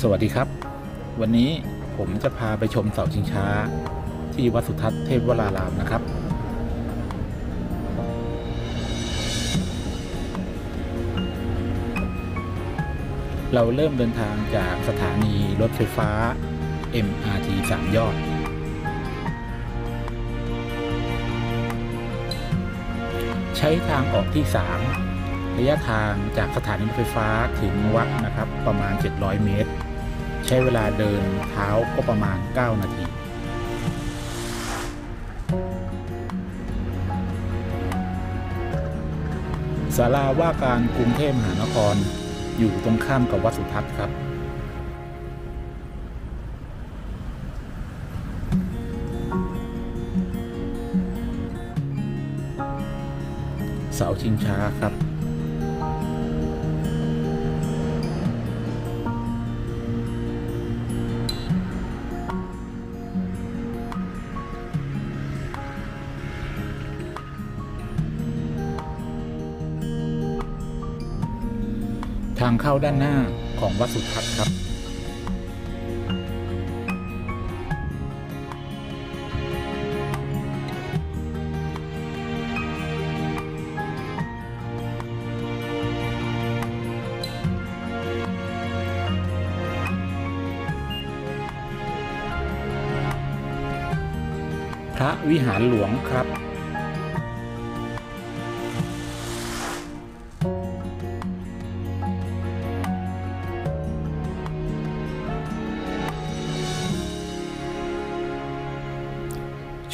สวัสดีครับวันนี้ผมจะพาไปชมเสาชิงช้าที่วัดสุทัศน์เทพวรารามนะครับเราเริ่มเดินทางจากสถานีรถไฟฟ้า MRT 3 ยอดใช้ทางออกที่3ระยะทางจากสถานีรถไฟฟ้าถึงวัดนะครับประมาณ700เมตรใช้เวลาเดินเท้าก็ประมาณ9นาทีศาลาว่าการกรุงเทพมหานครอยู่ตรงข้ามกับวัดสุทัศน์ครับเสาชิงช้าครับทางเข้าด้านหน้าของวัดสุทัศน์ครับพระวิหารหลวงครับ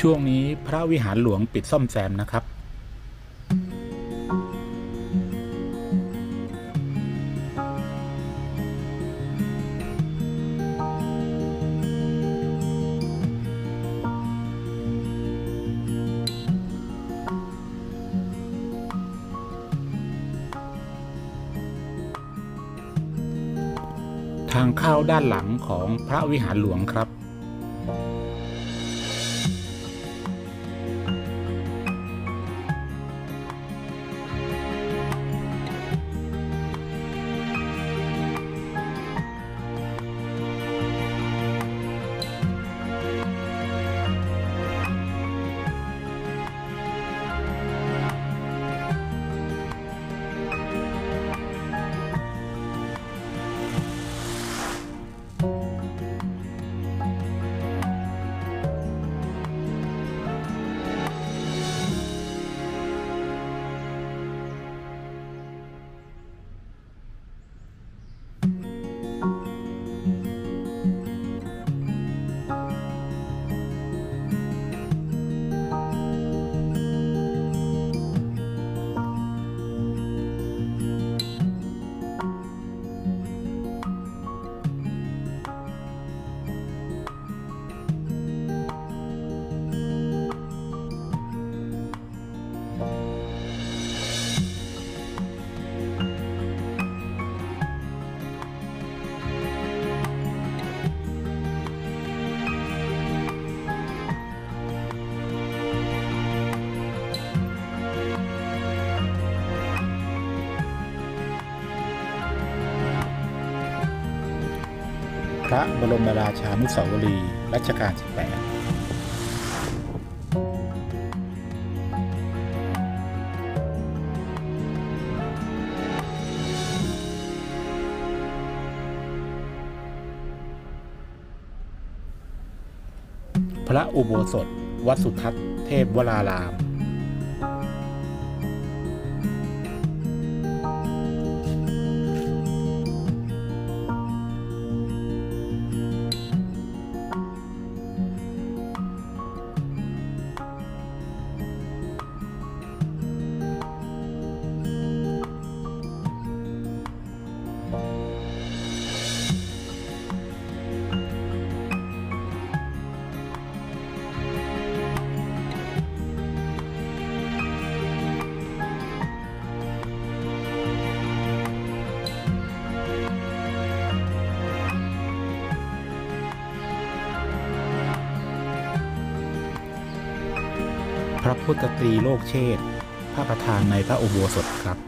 ช่วงนี้พระวิหารหลวงปิดซ่อมแซมนะครับทางเข้าด้านหลังของพระวิหารหลวงครับพระบรมราชานุสาวรีย์รัชกาลที่ 8พระอุโบสถวัดสุทัศน์เทพวรารามพระพุทธตรีโลกเชษฐ์พระประธานในพระอุโบสถครับ พ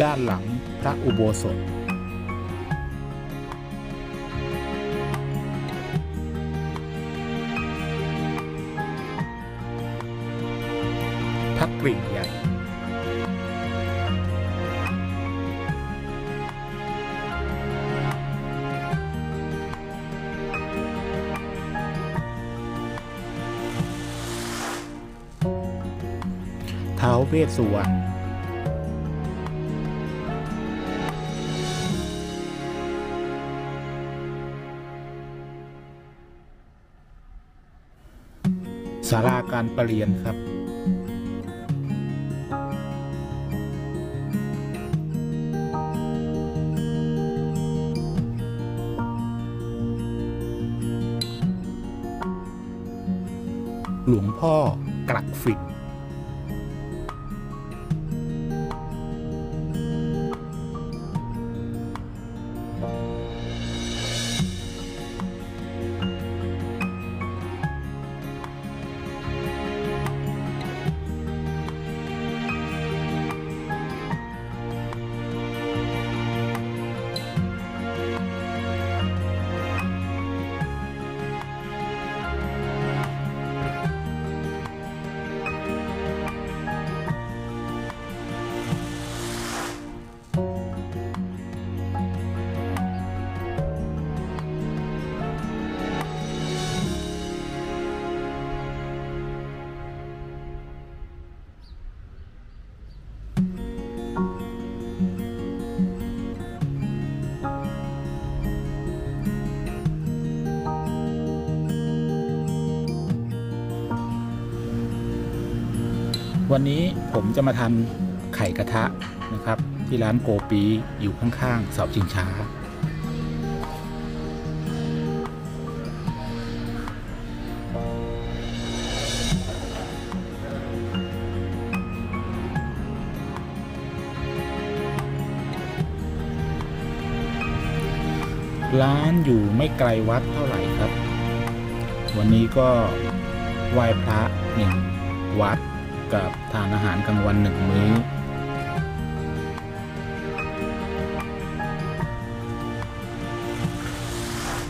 ด้านหลังพระอุโบสถพระกริ่งใหญ่ท้าวเวสสุวรรณศาลาการประเรียนครับหลวงพ่อกลักฝิ่นวันนี้ผมจะมาทำไข่กระทะนะครับที่ร้านโกปีอยู่ข้างๆเสาชิงช้าร้านอยู่ไม่ไกลวัดเท่าไหร่ครับวันนี้ก็ไหว้พระ1 วัดกับทานอาหารกลางวัน1 มื้อ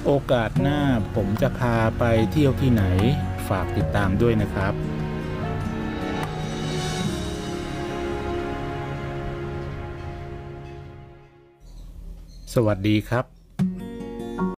โอกาสหน้าผมจะพาไปเที่ยวที่ไหนฝากติดตามด้วยนะครับสวัสดีครับ